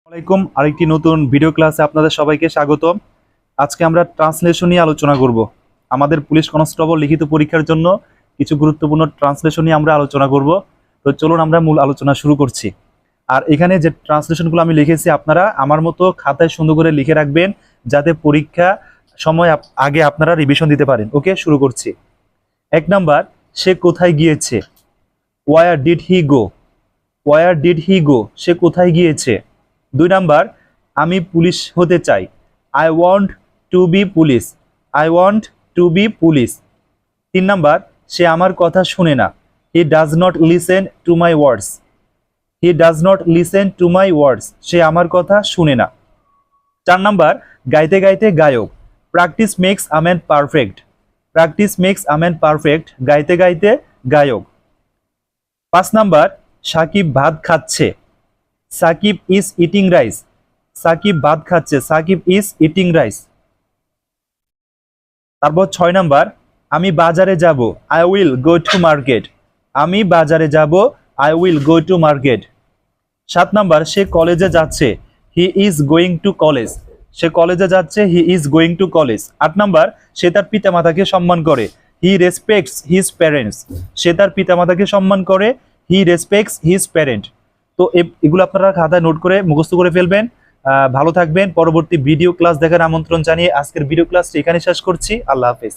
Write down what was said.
আসসালামাইকুম আরেকটি নতুন ভিডিও ক্লাসে আপনাদের সবাইকে স্বাগতম। আজকে আমরা ট্রান্সলেশন নিয়ে আলোচনা করব। আমাদের পুলিশ কনস্টেবল লিখিত পরীক্ষার জন্য কিছু গুরুত্বপূর্ণ ট্রান্সলেশন নিয়ে আমরা আলোচনা করব। তো চলুন আমরা মূল আলোচনা শুরু করছি। আর এখানে যে ট্রান্সলেশনগুলো আমি লিখেছি আপনারা আমার মতো খাতায় সুন্দর করে লিখে রাখবেন, যাতে পরীক্ষা সময় আগে আপনারা রিভিশন দিতে পারেন। ওকে, শুরু করছি। 1 নাম্বার, সে কোথায় গিয়েছে? Where did he go? Where did he go? সে কোথায় গিয়েছে। 2 নাম্বার, আমি পুলিশ হতে চাই। I want to be police. I want to be police. 3 number, সে আমার কথা শুনে না। He does not listen to my words. He does not listen to my words. সে আমার কথা শুনে না। 4 নাম্বার, গাইতে গাইতে গায়ক। Practice makes a man perfect. Practice makes a man perfect. গাইতে গাইতে গায়ক। 5 নাম্বার, সাকিব ভাত খাচ্ছে। Sakib is eating rice. Sakib ভাত খাচ্ছে। Sakib is eating rice. তারপর 6 নাম্বার, আমি বাজারে যাব। I will go to market. আমি বাজারে যাব। I will go to market. 7 number, সে কলেজে যাচ্ছে। He is going to college. সে কলেজে যাচ্ছে। He is going to college. 8 number, সে তার পিতামাতাকে সম্মান করে। He respects his parents. সে তার পিতামাতাকে সম্মান করে। He respects his parent. তো এগুলো আপনারা খাতায় নোট করে মুখস্থ করে ফেলবেন। ভালো থাকবেন। পরবর্তী ভিডিও ক্লাস দেখার আমন্ত্রণ জানিয়ে আজকের ভিডিও ক্লাসটি এখানে শেষ করছি। আল্লাহ হাফেজ।